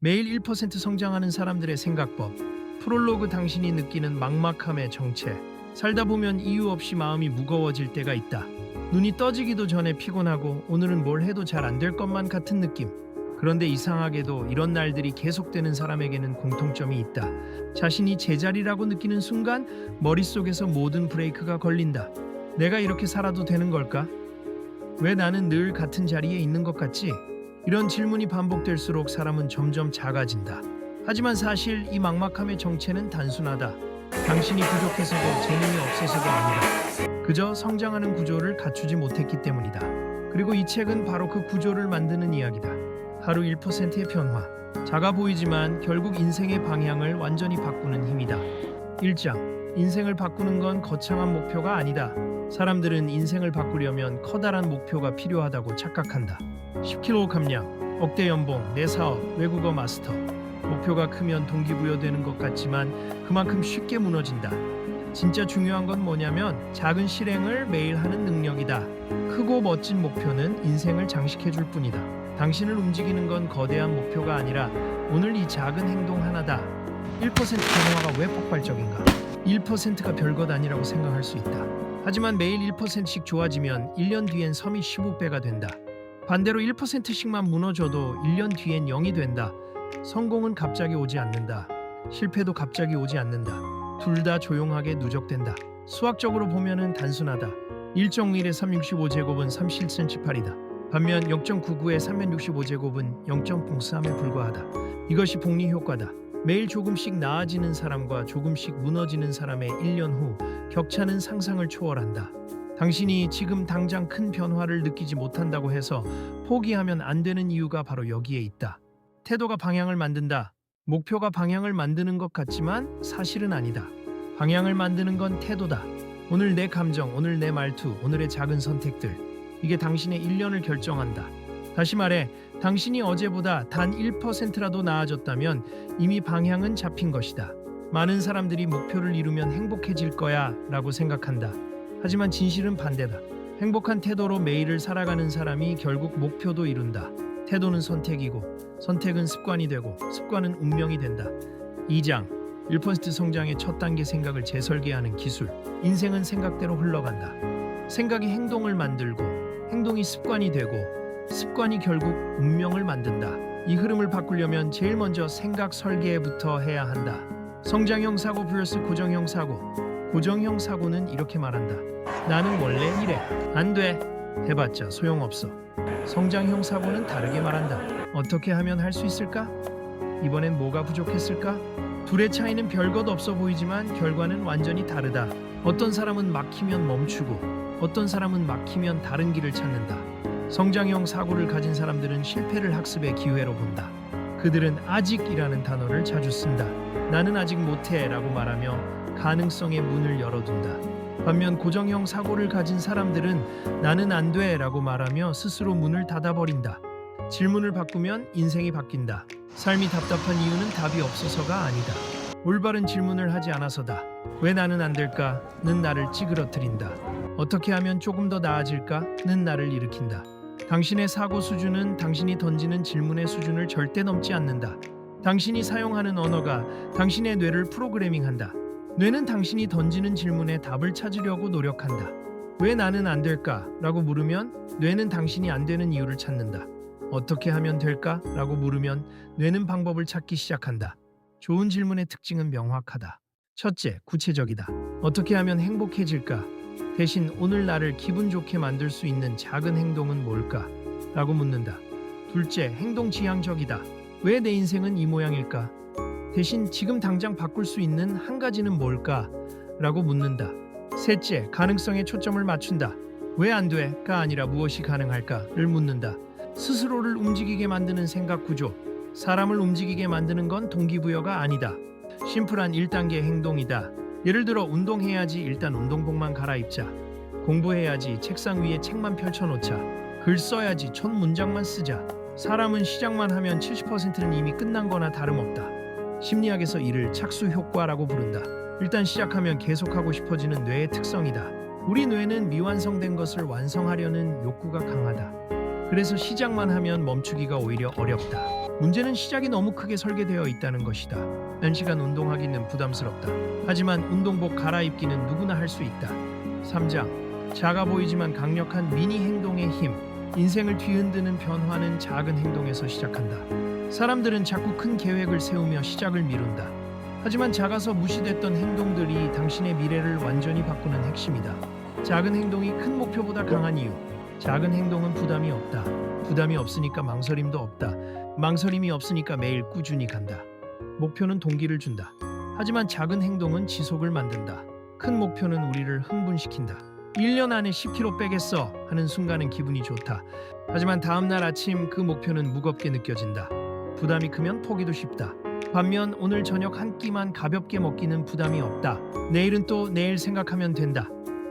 매일 1% 성장하는 사람들의 생각법. 프롤로그. 당신이 느끼는 막막함의 정체. 살다 보면 이유 없이 마음이 무거워질 때가 있다. 눈이 떠지기도 전에 피곤하고 오늘은 뭘 해도 잘 안 될 것만 같은 느낌. 그런데 이상하게도 이런 날들이 계속되는 사람에게는 공통점이 있다. 자신이 제자리라고 느끼는 순간 머릿속에서 모든 브레이크가 걸린다. 내가 이렇게 살아도 되는 걸까? 왜 나는 늘 같은 자리에 있는 것 같지? 이런 질문이 반복될수록 사람은 점점 작아진다. 하지만 사실 이 막막함의 정체는 단순하다. 당신이 부족해서도 재능이 없어서도 아니다. 그저 성장하는 구조를 갖추지 못했기 때문이다. 그리고 이 책은 바로 그 구조를 만드는 이야기다. 하루 1%의 변화. 작아 보이지만 결국 인생의 방향을 완전히 바꾸는 힘이다. 1장. 인생을 바꾸는 건 거창한 목표가 아니다. 사람들은 인생을 바꾸려면 커다란 목표가 필요하다고 착각한다. 10kg 감량, 억대 연봉, 내 사업, 외국어 마스터. 목표가 크면 동기부여되는 것 같지만 그만큼 쉽게 무너진다. 진짜 중요한 건 뭐냐면 작은 실행을 매일 하는 능력이다. 크고 멋진 목표는 인생을 장식해줄 뿐이다. 당신을 움직이는 건 거대한 목표가 아니라 오늘 이 작은 행동 하나다. 1% 변화가 왜 폭발적인가? 1%가 별것 아니라고 생각할 수 있다. 하지만 매일 1%씩 좋아지면 1년 뒤엔 섬이 15배가 된다. 반대로 1%씩만 무너져도 1년 뒤엔 0이 된다. 성공은 갑자기 오지 않는다. 실패도 갑자기 오지 않는다. 둘 다 조용하게 누적된다. 수학적으로 보면은 단순하다. 1.1의 365제곱은 37cm8이다. 반면 0.99의 365제곱은 0.03에 불과하다. 이것이 복리 효과다. 매일 조금씩 나아지는 사람과 조금씩 무너지는 사람의 1년 후 격차는 상상을 초월한다. 당신이 지금 당장 큰 변화를 느끼지 못한다고 해서 포기하면 안 되는 이유가 바로 여기에 있다. 태도가 방향을 만든다. 목표가 방향을 만드는 것 같지만 사실은 아니다. 방향을 만드는 건 태도다. 오늘 내 감정, 오늘 내 말투, 오늘의 작은 선택들. 이게 당신의 1년을 결정한다. 다시 말해, 당신이 어제보다 단 1%라도 나아졌다면 이미 방향은 잡힌 것이다. 많은 사람들이 목표를 이루면 행복해질 거야 라고 생각한다. 하지만 진실은 반대다. 행복한 태도로 매일을 살아가는 사람이 결국 목표도 이룬다. 태도는 선택이고 선택은 습관이 되고 습관은 운명이 된다. 2장. 1% 성장의 첫 단계. 생각을 재설계하는 기술. 인생은 생각대로 흘러간다. 생각이 행동을 만들고 행동이 습관이 되고 습관이 결국 운명을 만든다. 이 흐름을 바꾸려면 제일 먼저 생각 설계부터 해야 한다. 성장형 사고 vs 고정형 사고. 고정형 사고는 이렇게 말한다. 나는 원래 이래. 안 돼. 해봤자 소용없어. 성장형 사고는 다르게 말한다. 어떻게 하면 할 수 있을까? 이번엔 뭐가 부족했을까? 둘의 차이는 별것 없어 보이지만 결과는 완전히 다르다. 어떤 사람은 막히면 멈추고 어떤 사람은 막히면 다른 길을 찾는다. 성장형 사고를 가진 사람들은 실패를 학습의 기회로 본다. 그들은 아직이라는 단어를 자주 쓴다. 나는 아직 못해 라고 말하며 가능성의 문을 열어둔다. 반면 고정형 사고를 가진 사람들은 나는 안 돼 라고 말하며 스스로 문을 닫아버린다. 질문을 바꾸면 인생이 바뀐다. 삶이 답답한 이유는 답이 없어서가 아니다. 올바른 질문을 하지 않아서다. 왜 나는 안 될까?는 나를 찌그러뜨린다. 어떻게 하면 조금 더 나아질까?는 나를 일으킨다. 당신의 사고 수준은 당신이 던지는 질문의 수준을 절대 넘지 않는다. 당신이 사용하는 언어가 당신의 뇌를 프로그래밍한다. 뇌는 당신이 던지는 질문에 답을 찾으려고 노력한다. 왜 나는 안 될까? 라고 물으면 뇌는 당신이 안 되는 이유를 찾는다. 어떻게 하면 될까? 라고 물으면 뇌는 방법을 찾기 시작한다. 좋은 질문의 특징은 명확하다. 첫째, 구체적이다. 어떻게 하면 행복해질까? 대신 오늘 나를 기분 좋게 만들 수 있는 작은 행동은 뭘까? 라고 묻는다. 둘째, 행동 지향적이다. 왜 내 인생은 이 모양일까? 대신 지금 당장 바꿀 수 있는 한 가지는 뭘까? 라고 묻는다. 셋째, 가능성에 초점을 맞춘다. 왜 안 돼?가 아니라 무엇이 가능할까?를 묻는다. 스스로를 움직이게 만드는 생각 구조. 사람을 움직이게 만드는 건 동기부여가 아니다. 심플한 1단계 행동이다. 예를 들어 운동해야지 일단 운동복만 갈아입자. 공부해야지 책상 위에 책만 펼쳐놓자. 글 써야지 첫 문장만 쓰자. 사람은 시작만 하면 70%는 이미 끝난 거나 다름없다. 심리학에서 이를 착수 효과라고 부른다. 일단 시작하면 계속하고 싶어지는 뇌의 특성이다. 우리 뇌는 미완성된 것을 완성하려는 욕구가 강하다. 그래서 시작만 하면 멈추기가 오히려 어렵다. 문제는 시작이 너무 크게 설계되어 있다는 것이다. 1시간 운동하기는 부담스럽다. 하지만 운동복 갈아입기는 누구나 할 수 있다. 3장 작아 보이지만 강력한 미니 행동의 힘. 인생을 뒤흔드는 변화는 작은 행동에서 시작한다. 사람들은 자꾸 큰 계획을 세우며 시작을 미룬다. 하지만 작아서 무시됐던 행동들이 당신의 미래를 완전히 바꾸는 핵심이다. 작은 행동이 큰 목표보다 강한 이유. 작은 행동은 부담이 없다. 부담이 없으니까 망설임도 없다. 망설임이 없으니까 매일 꾸준히 간다. 목표는 동기를 준다. 하지만 작은 행동은 지속을 만든다. 큰 목표는 우리를 흥분시킨다. 1년 안에 10kg 빼겠어 하는 순간은 기분이 좋다. 하지만 다음날 아침 그 목표는 무겁게 느껴진다. 부담이 크면 포기도 쉽다. 반면 오늘 저녁 한 끼만 가볍게 먹기는 부담이 없다. 내일은 또 내일 생각하면 된다.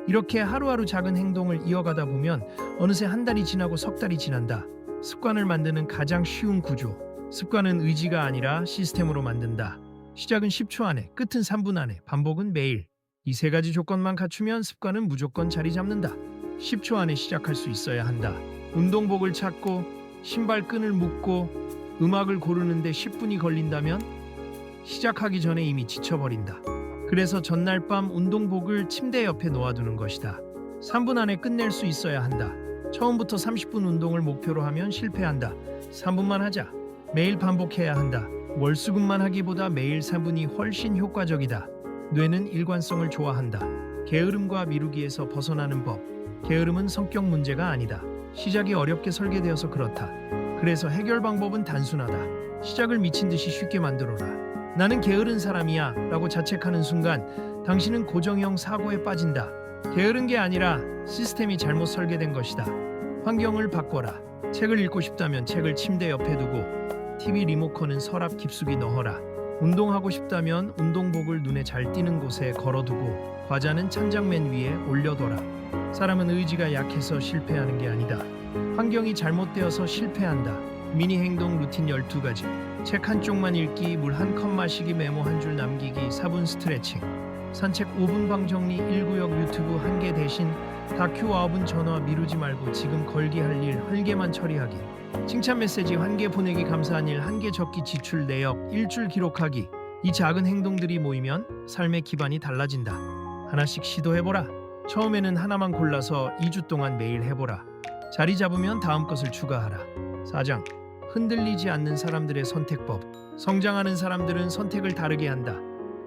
이렇게 하루하루 작은 행동을 이어가다 보면 어느새 한 달이 지나고 석 달이 지난다. 습관을 만드는 가장 쉬운 구조. 습관은 의지가 아니라 시스템으로 만든다. 시작은 10초 안에, 끝은 3분 안에, 반복은 매일. 이 세 가지 조건만 갖추면 습관은 무조건 자리 잡는다. 10초 안에 시작할 수 있어야 한다. 운동복을 찾고 신발 끈을 묶고 음악을 고르는데 10분이 걸린다면 시작하기 전에 이미 지쳐버린다. 그래서 전날 밤 운동복을 침대 옆에 놓아두는 것이다. 3분 안에 끝낼 수 있어야 한다. 처음부터 30분 운동을 목표로 하면 실패한다. 3분만 하자. 매일 반복해야 한다. 월수금만 하기보다 매일 3분이 훨씬 효과적이다. 뇌는 일관성을 좋아한다. 게으름과 미루기에서 벗어나는 법. 게으름은 성격 문제가 아니다. 시작이 어렵게 설계되어서 그렇다. 그래서 해결 방법은 단순하다. 시작을 미친 듯이 쉽게 만들어라. 나는 게으른 사람이야 라고 자책하는 순간 당신은 고정형 사고에 빠진다. 게으른 게 아니라 시스템이 잘못 설계된 것이다. 환경을 바꿔라. 책을 읽고 싶다면 책을 침대 옆에 두고 TV 리모컨은 서랍 깊숙이 넣어라. 운동하고 싶다면 운동복을 눈에 잘 띄는 곳에 걸어두고 과자는 찬장맨 위에 올려둬라. 사람은 의지가 약해서 실패하는 게 아니다. 환경이 잘못되어서 실패한다. 미니 행동 루틴 12가지. 책 한쪽만 읽기, 물 한 컵 마시기, 메모 한 줄 남기기, 4분 스트레칭. 산책 5분 방 정리, 1구역 유튜브 1개 대신 다큐 9분 전화 미루지 말고 지금 걸기 할 일 1개만 처리하기. 칭찬 메시지 1개 보내기, 감사한 일 1개 적기, 지출 내역 1줄 기록하기. 이 작은 행동들이 모이면 삶의 기반이 달라진다. 하나씩 시도해보라. 처음에는 하나만 골라서 2주 동안 매일 해보라. 자리 잡으면 다음 것을 추가하라. 4장 흔들리지 않는 사람들의 선택법. 성장하는 사람들은 선택을 다르게 한다.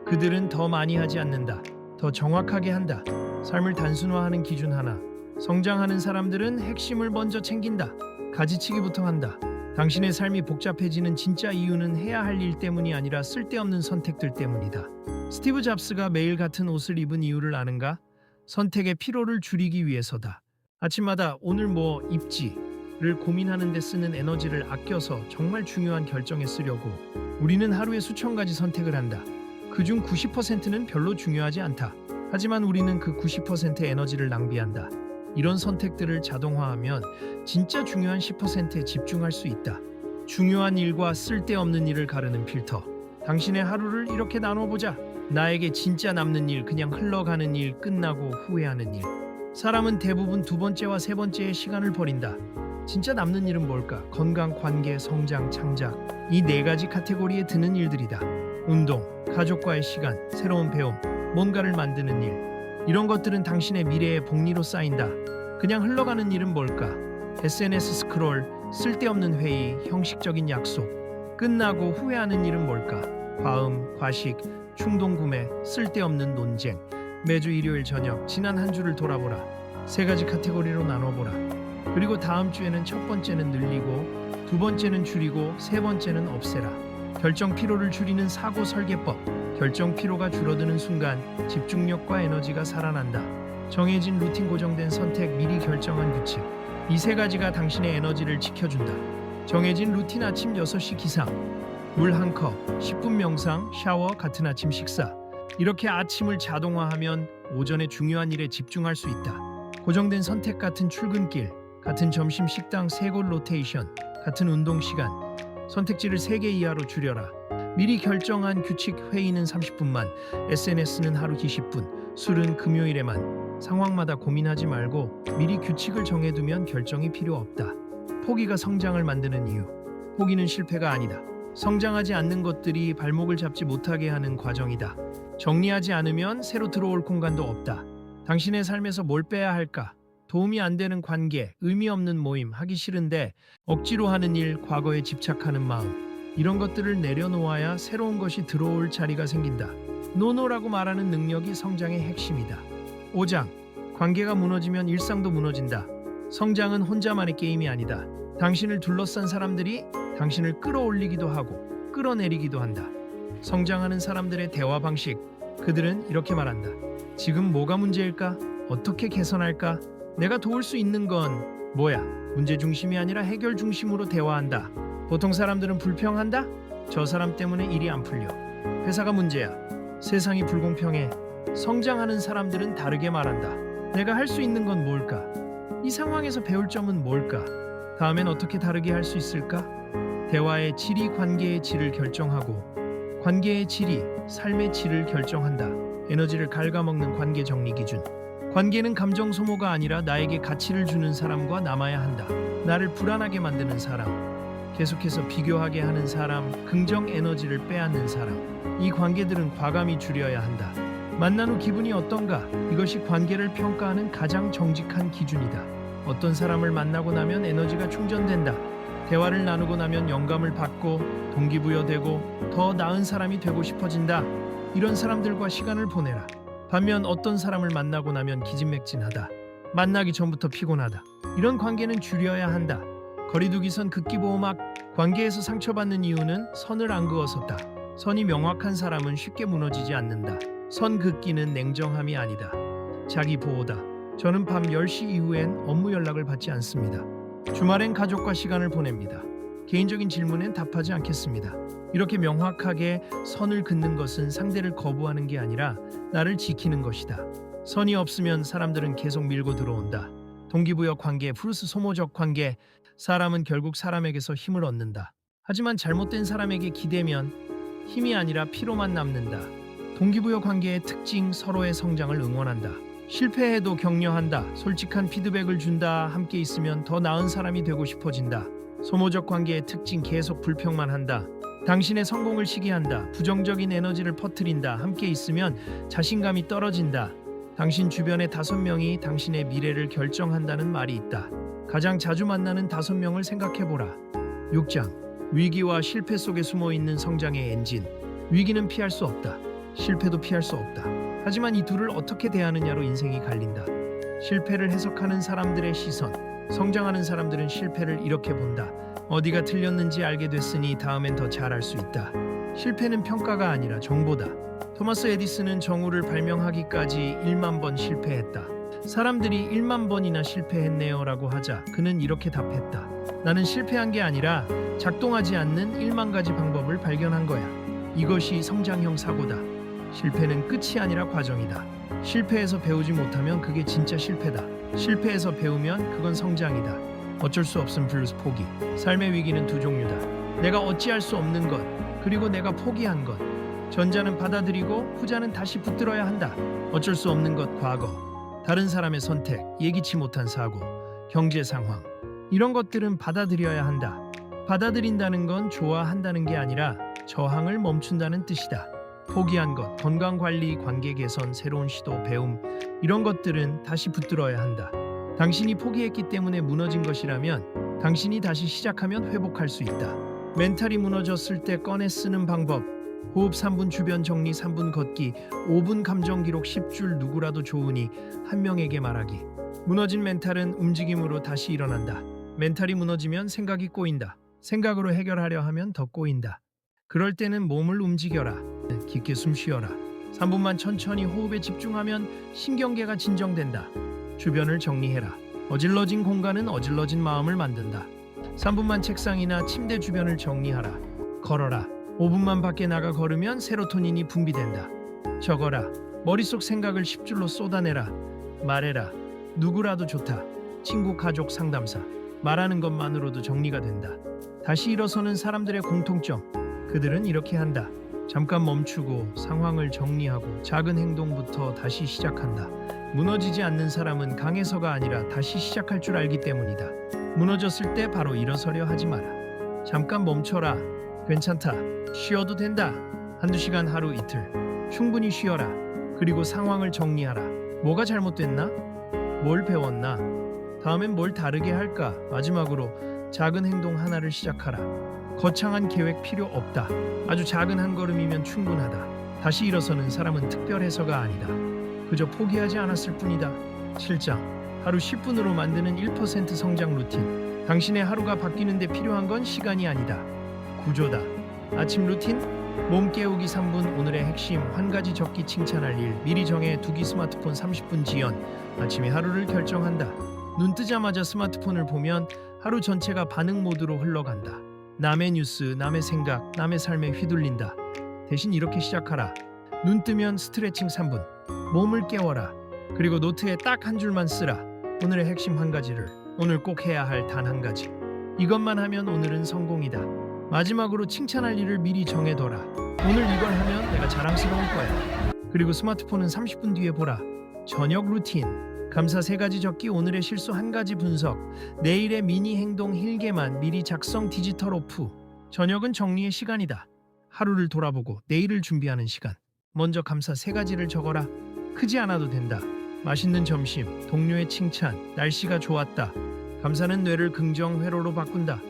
그들은 더 많이 하지 않는다. 더 정확하게 한다. 삶을 단순화하는 기준 하나. 성장하는 사람들은 핵심을 먼저 챙긴다. 가지치기부터 한다. 당신의 삶이 복잡해지는 진짜 이유는 해야 할 일 때문이 아니라 쓸데없는 선택들 때문이다. 스티브 잡스가 매일 같은 옷을 입은 이유를 아는가? 선택의 피로를 줄이기 위해서다. 아침마다 오늘 뭐 입지를 고민하는 데 쓰는 에너지를 아껴서 정말 중요한 결정에 쓰려고. 우리는 하루에 수천 가지 선택을 한다. 그중 90%는 별로 중요하지 않다. 하지만 우리는 그 90%의 에너지를 낭비한다. 이런 선택들을 자동화하면 진짜 중요한 10%에 집중할 수 있다. 중요한 일과 쓸데없는 일을 가르는 필터. 당신의 하루를 이렇게 나눠보자. 나에게 진짜 남는 일, 그냥 흘러가는 일, 끝나고 후회하는 일. 사람은 대부분 두 번째와 세 번째의 시간을 버린다. 진짜 남는 일은 뭘까? 건강, 관계, 성장, 창작. 이 네 가지 카테고리에 드는 일들이다. 운동, 가족과의 시간, 새로운 배움, 뭔가를 만드는 일. 이런 것들은 당신의 미래의 복리로 쌓인다. 그냥 흘러가는 일은 뭘까? SNS 스크롤, 쓸데없는 회의, 형식적인 약속. 끝나고 후회하는 일은 뭘까? 과음, 과식, 충동 구매, 쓸데없는 논쟁. 매주 일요일 저녁 지난 한 주를 돌아보라. 세 가지 카테고리로 나눠보라. 그리고 다음 주에는 첫 번째는 늘리고, 두 번째는 줄이고, 세 번째는 없애라. 결정 피로를 줄이는 사고 설계법. 결정 피로가 줄어드는 순간 집중력과 에너지가 살아난다. 정해진 루틴, 고정된 선택, 미리 결정한 규칙. 이 세 가지가 당신의 에너지를 지켜준다. 정해진 루틴, 아침 6시 기상, 물 한 컵, 10분 명상, 샤워, 같은 아침 식사. 이렇게 아침을 자동화하면 오전에 중요한 일에 집중할 수 있다. 고정된 선택, 같은 출근길, 같은 점심 식당, 세 곳 로테이션, 같은 운동 시간. 선택지를 3개 이하로 줄여라. 미리 결정한 규칙, 회의는 30분만, SNS는 하루 20분, 술은 금요일에만. 상황마다 고민하지 말고 미리 규칙을 정해두면 결정이 필요 없다. 포기가 성장을 만드는 이유. 포기는 실패가 아니다. 성장하지 않는 것들이 발목을 잡지 못하게 하는 과정이다. 정리하지 않으면 새로 들어올 공간도 없다. 당신의 삶에서 뭘 빼야 할까? 도움이 안 되는 관계, 의미 없는 모임, 하기 싫은데 억지로 하는 일, 과거에 집착하는 마음. 이런 것들을 내려놓아야 새로운 것이 들어올 자리가 생긴다. 노노라고 말하는 능력이 성장의 핵심이다. 5장. 관계가 무너지면 일상도 무너진다. 성장은 혼자만의 게임이 아니다. 당신을 둘러싼 사람들이 당신을 끌어올리기도 하고 끌어내리기도 한다. 성장하는 사람들의 대화 방식, 그들은 이렇게 말한다. 지금 뭐가 문제일까? 어떻게 개선할까? 내가 도울 수 있는 건 뭐야? 문제 중심이 아니라 해결 중심으로 대화한다. 보통 사람들은 불평한다? 저 사람 때문에 일이 안 풀려. 회사가 문제야. 세상이 불공평해. 성장하는 사람들은 다르게 말한다. 내가 할 수 있는 건 뭘까? 이 상황에서 배울 점은 뭘까? 다음엔 어떻게 다르게 할 수 있을까? 대화의 질이 관계의 질을 결정하고 관계의 질이 삶의 질을 결정한다. 에너지를 갉아먹는 관계 정리 기준. 관계는 감정 소모가 아니라 나에게 가치를 주는 사람과 남아야 한다. 나를 불안하게 만드는 사람, 계속해서 비교하게 하는 사람, 긍정 에너지를 빼앗는 사람. 이 관계들은 과감히 줄여야 한다. 만난 후 기분이 어떤가? 이것이 관계를 평가하는 가장 정직한 기준이다. 어떤 사람을 만나고 나면 에너지가 충전된다. 대화를 나누고 나면 영감을 받고 동기부여되고 더 나은 사람이 되고 싶어진다. 이런 사람들과 시간을 보내라. 반면 어떤 사람을 만나고 나면 기진맥진하다. 만나기 전부터 피곤하다. 이런 관계는 줄여야 한다. 거리두기선 극기보호막. 관계에서 상처받는 이유는 선을 안 그어섰다. 선이 명확한 사람은 쉽게 무너지지 않는다. 선 긋기는 냉정함이 아니다. 자기 보호다. 저는 밤 10시 이후엔 업무 연락을 받지 않습니다. 주말엔 가족과 시간을 보냅니다. 개인적인 질문엔 답하지 않겠습니다. 이렇게 명확하게 선을 긋는 것은 상대를 거부하는 게 아니라 나를 지키는 것이다. 선이 없으면 사람들은 계속 밀고 들어온다. 동기부여 관계, 플러스 소모적 관계. 사람은 결국 사람에게서 힘을 얻는다. 하지만 잘못된 사람에게 기대면 힘이 아니라 피로만 남는다. 동기부여 관계의 특징, 서로의 성장을 응원한다. 실패해도 격려한다. 솔직한 피드백을 준다. 함께 있으면 더 나은 사람이 되고 싶어진다. 소모적 관계의 특징, 계속 불평만 한다. 당신의 성공을 시기한다. 부정적인 에너지를 퍼뜨린다. 함께 있으면 자신감이 떨어진다. 당신 주변의 5명이 당신의 미래를 결정한다는 말이 있다. 가장 자주 만나는 5명을 생각해보라. 6장. 위기와 실패 속에 숨어있는 성장의 엔진. 위기는 피할 수 없다. 실패도 피할 수 없다. 하지만 이 둘을 어떻게 대하느냐로 인생이 갈린다. 실패를 해석하는 사람들의 시선. 성장하는 사람들은 실패를 이렇게 본다. 어디가 틀렸는지 알게 됐으니 다음엔 더 잘할 수 있다. 실패는 평가가 아니라 정보다. 토마스 에디슨은 정우를 발명하기까지 1만 번 실패했다. 사람들이 1만 번이나 실패했네요 라고 하자 그는 이렇게 답했다. 나는 실패한 게 아니라 작동하지 않는 1만 가지 방법을 발견한 거야. 이것이 성장형 사고다. 실패는 끝이 아니라 과정이다. 실패해서 배우지 못하면 그게 진짜 실패다. 실패해서 배우면 그건 성장이다. 어쩔 수 없음 플러스 포기. 삶의 위기는 두 종류다. 내가 어찌할 수 없는 것, 그리고 내가 포기한 것. 전자는 받아들이고 후자는 다시 붙들어야 한다. 어쩔 수 없는 것, 과거, 다른 사람의 선택, 예기치 못한 사고, 경제 상황. 이런 것들은 받아들여야 한다. 받아들인다는 건 좋아한다는 게 아니라 저항을 멈춘다는 뜻이다. 포기한 것, 건강관리, 관계 개선, 새로운 시도, 배움, 이런 것들은 다시 붙들어야 한다. 당신이 포기했기 때문에 무너진 것이라면 당신이 다시 시작하면 회복할 수 있다. 멘탈이 무너졌을 때 꺼내 쓰는 방법. 호흡 3분, 주변 정리 3분, 걷기 5분, 감정 기록 10줄. 누구라도 좋으니 한 명에게 말하기. 무너진 멘탈은 움직임으로 다시 일어난다. 멘탈이 무너지면 생각이 꼬인다. 생각으로 해결하려 하면 더 꼬인다. 그럴 때는 몸을 움직여라. 깊게 숨 쉬어라. 3분만 천천히 호흡에 집중하면 신경계가 진정된다. 주변을 정리해라. 어질러진 공간은 어질러진 마음을 만든다. 3분만 책상이나 침대 주변을 정리하라. 걸어라. 5분만 밖에 나가 걸으면 세로토닌이 분비된다. 적어라. 머릿속 생각을 10줄로 쏟아내라. 말해라. 누구라도 좋다. 친구, 가족, 상담사. 말하는 것만으로도 정리가 된다. 다시 일어서는 사람들의 공통점. 그들은 이렇게 한다. 잠깐 멈추고 상황을 정리하고 작은 행동부터 다시 시작한다. 무너지지 않는 사람은 강해서가 아니라 다시 시작할 줄 알기 때문이다. 무너졌을 때 바로 일어서려 하지 마라. 잠깐 멈춰라. 괜찮다. 쉬어도 된다. 한두 시간, 하루, 이틀. 충분히 쉬어라. 그리고 상황을 정리하라. 뭐가 잘못됐나? 뭘 배웠나? 다음엔 뭘 다르게 할까? 마지막으로 작은 행동 하나를 시작하라. 거창한 계획 필요 없다. 아주 작은 한 걸음이면 충분하다. 다시 일어서는 사람은 특별해서가 아니다. 그저 포기하지 않았을 뿐이다. 7장. 하루 10분으로 만드는 1% 성장 루틴. 당신의 하루가 바뀌는 데 필요한 건 시간이 아니다. 구조다. 아침 루틴? 몸 깨우기 3분. 오늘의 핵심. 한 가지 적기 칭찬할 일. 미리 정해 두기. 스마트폰 30분 지연. 아침에 하루를 결정한다. 눈 뜨자마자 스마트폰을 보면 하루 전체가 반응 모드로 흘러간다. 남의 뉴스, 남의 생각, 남의 삶에 휘둘린다. 대신 이렇게 시작하라. 눈 뜨면 스트레칭 3분. 몸을 깨워라. 그리고 노트에 딱 한 줄만 쓰라. 오늘의 핵심 한 가지를. 오늘 꼭 해야 할 단 한 가지. 이것만 하면 오늘은 성공이다. 마지막으로 칭찬할 일을 미리 정해둬라. 오늘 이걸 하면 내가 자랑스러울 거야. 그리고 스마트폰은 30분 뒤에 보라. 저녁 루틴. 감사 3가지 적기. 오늘의 실수 1가지 분석. 내일의 미니 행동 힐개만 미리 작성. 디지털 오프. 저녁은 정리의 시간이다. 하루를 돌아보고 내일을 준비하는 시간. 먼저 감사 3가지를 적어라. 크지 않아도 된다. 맛있는 점심, 동료의 칭찬, 날씨가 좋았다. 감사는 뇌를 긍정 회로로 바꾼다.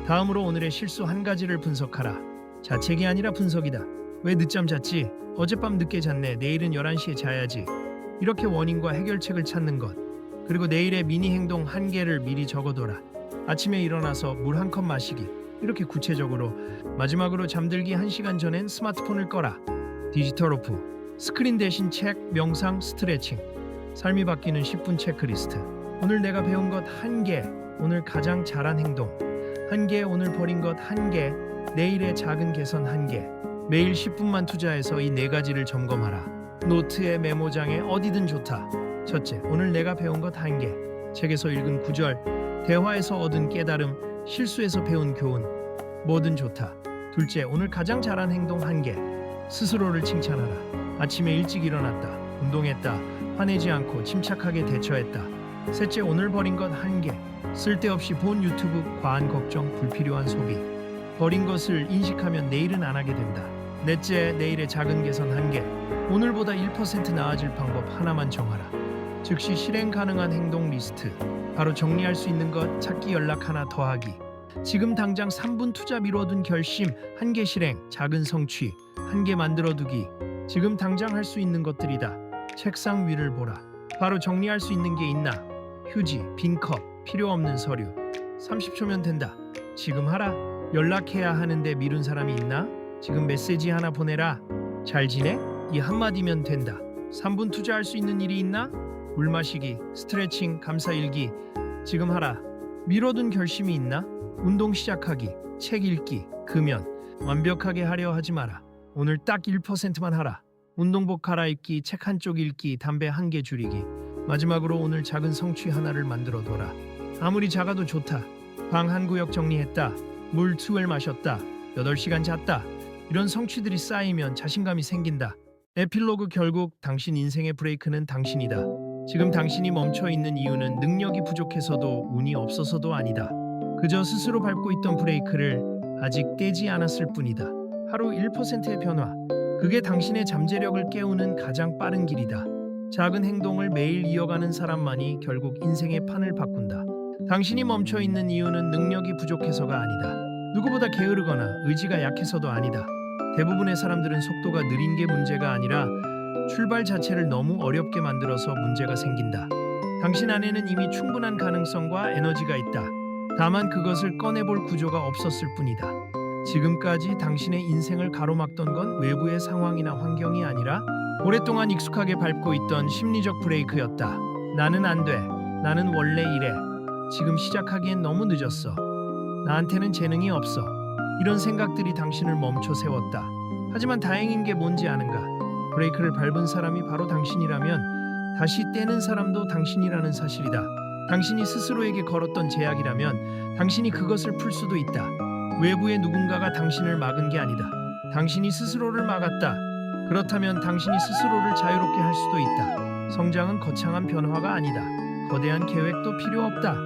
다음으로 오늘의 실수 1가지를 분석하라. 자책이 아니라 분석이다. 왜 늦잠 잤지? 어젯밤 늦게 잤네. 내일은 11시에 자야지. 이렇게 원인과 해결책을 찾는 것. 그리고 내일의 미니 행동 1개를 미리 적어둬라. 아침에 일어나서 물 1컵 마시기. 이렇게 구체적으로. 마지막으로 잠들기 1시간 전엔 스마트폰을 꺼라. 디지털 오프. 스크린 대신 책, 명상, 스트레칭. 삶이 바뀌는 10분 체크리스트. 오늘 내가 배운 것 1개. 오늘 가장 잘한 행동 1개. 오늘 버린 것 1개. 내일의 작은 개선 1개. 매일 10분만 투자해서 이 4가지를 점검하라. 노트에, 메모장에, 어디든 좋다. 첫째, 오늘 내가 배운 것 1개. 책에서 읽은 구절, 대화에서 얻은 깨달음, 실수에서 배운 교훈. 뭐든 좋다. 둘째, 오늘 가장 잘한 행동 1개. 스스로를 칭찬하라. 아침에 일찍 일어났다. 운동했다. 화내지 않고 침착하게 대처했다. 셋째, 오늘 버린 것 1개. 쓸데없이 본 유튜브, 과한 걱정, 불필요한 소비. 버린 것을 인식하면 내일은 안 하게 된다. 넷째, 내일의 작은 개선 1개. 오늘보다 1% 나아질 방법 하나만 정하라. 즉시 실행 가능한 행동 리스트. 바로 정리할 수 있는 것 찾기, 연락 하나 더하기. 지금 당장 3분 투자, 미뤄둔 결심 1개 실행, 작은 성취 1개 만들어두기. 지금 당장 할 수 있는 것들이다. 책상 위를 보라. 바로 정리할 수 있는 게 있나? 휴지, 빈 컵, 필요 없는 서류. 30초면 된다. 지금 하라. 연락해야 하는데 미룬 사람이 있나? 지금 메시지 하나 보내라. 잘 지내? 이 한마디면 된다. 3분 투자할 수 있는 일이 있나? 물 마시기, 스트레칭, 감사 일기. 지금 하라. 미뤄둔 결심이 있나? 운동 시작하기, 책 읽기, 금연. 완벽하게 하려 하지 마라. 오늘 딱 1%만 하라. 운동복 갈아입기, 책 한쪽 읽기, 담배 1개 줄이기. 마지막으로 오늘 작은 성취 하나를 만들어둬라. 아무리 작아도 좋다. 방 한 구역 정리했다. 물 2알 마셨다. 8시간 잤다. 이런 성취들이 쌓이면 자신감이 생긴다. 에필로그. 결국 당신 인생의 브레이크는 당신이다. 지금 당신이 멈춰있는 이유는 능력이 부족해서도 운이 없어서도 아니다. 그저 스스로 밟고 있던 브레이크를 아직 떼지 않았을 뿐이다. 하루 1%의 변화. 그게 당신의 잠재력을 깨우는 가장 빠른 길이다. 작은 행동을 매일 이어가는 사람만이 결국 인생의 판을 바꾼다. 당신이 멈춰있는 이유는 능력이 부족해서가 아니다. 누구보다 게으르거나 의지가 약해서도 아니다. 대부분의 사람들은 속도가 느린 게 문제가 아니라 출발 자체를 너무 어렵게 만들어서 문제가 생긴다. 당신 안에는 이미 충분한 가능성과 에너지가 있다. 다만 그것을 꺼내볼 구조가 없었을 뿐이다. 지금까지 당신의 인생을 가로막던 건 외부의 상황이나 환경이 아니라 오랫동안 익숙하게 밟고 있던 심리적 브레이크였다. 나는 안 돼. 나는 원래 이래. 지금 시작하기엔 너무 늦었어. 나한테는 재능이 없어. 이런 생각들이 당신을 멈춰 세웠다. 하지만 다행인 게 뭔지 아는가? 브레이크를 밟은 사람이 바로 당신이라면 다시 떼는 사람도 당신이라는 사실이다. 당신이 스스로에게 걸었던 제약이라면 당신이 그것을 풀 수도 있다. 외부의 누군가가 당신을 막은 게 아니다. 당신이 스스로를 막았다. 그렇다면 당신이 스스로를 자유롭게 할 수도 있다. 성장은 거창한 변화가 아니다. 거대한 계획도 필요 없다.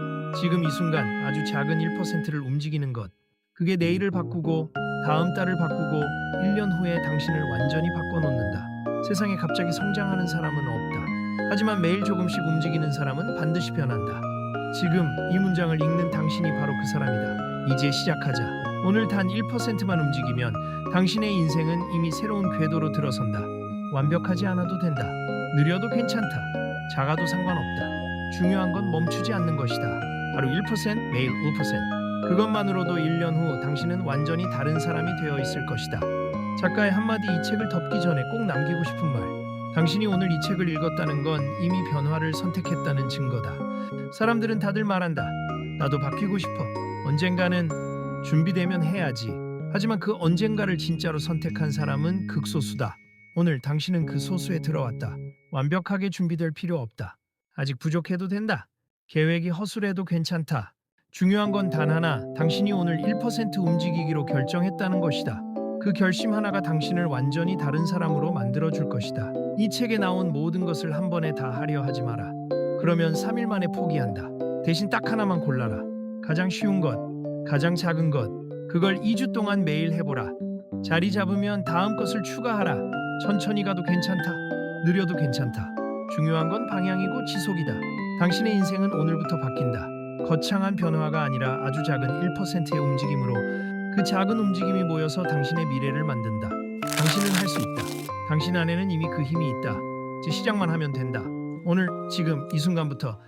지금 이 순간 아주 작은 1%를 움직이는 것. 그게 내일을 바꾸고 다음 달을 바꾸고 1년 후에 당신을 완전히 바꿔놓는다. 세상에 갑자기 성장하는 사람은 없다. 하지만 매일 조금씩 움직이는 사람은 반드시 변한다. 지금 이 문장을 읽는 당신이 바로 그 사람이다. 이제 시작하자. 오늘 단 1%만 움직이면 당신의 인생은 이미 새로운 궤도로 들어선다. 완벽하지 않아도 된다. 느려도 괜찮다. 작아도 상관없다. 중요한 건 멈추지 않는 것이다. 하루 1%, 매일 5%. 그것만으로도 1년 후 당신은 완전히 다른 사람이 되어 있을 것이다. 작가의 한마디 이 책을 덮기 전에 꼭 남기고 싶은 말. 당신이 오늘 이 책을 읽었다는 건 이미 변화를 선택했다는 증거다. 사람들은 다들 말한다. 나도 바뀌고 싶어. 언젠가는 준비되면 해야지. 하지만 그 언젠가를 진짜로 선택한 사람은 극소수다. 오늘 당신은 그 소수에 들어왔다. 완벽하게 준비될 필요 없다. 아직 부족해도 된다. 계획이 허술해도 괜찮다. 중요한 건 단 하나, 당신이 오늘 1% 움직이기로 결정했다는 것이다. 그 결심 하나가 당신을 완전히 다른 사람으로 만들어줄 것이다. 이 책에 나온 모든 것을 한 번에 다 하려 하지 마라. 그러면 3일 만에 포기한다. 대신 딱 하나만 골라라. 가장 쉬운 것, 가장 작은 것, 그걸 2주 동안 매일 해보라. 자리 잡으면 다음 것을 추가하라. 천천히 가도 괜찮다. 느려도 괜찮다. 중요한 건 방향이고 지속이다. 당신의 인생은 오늘부터 바뀐다. 거창한 변화가 아니라 아주 작은 1%의 움직임으로 그 작은 움직임이 모여서 당신의 미래를 만든다. 당신은 할 수 있다. 당신 안에는 이미 그 힘이 있다. 이제 시작만 하면 된다. 오늘, 지금, 이 순간부터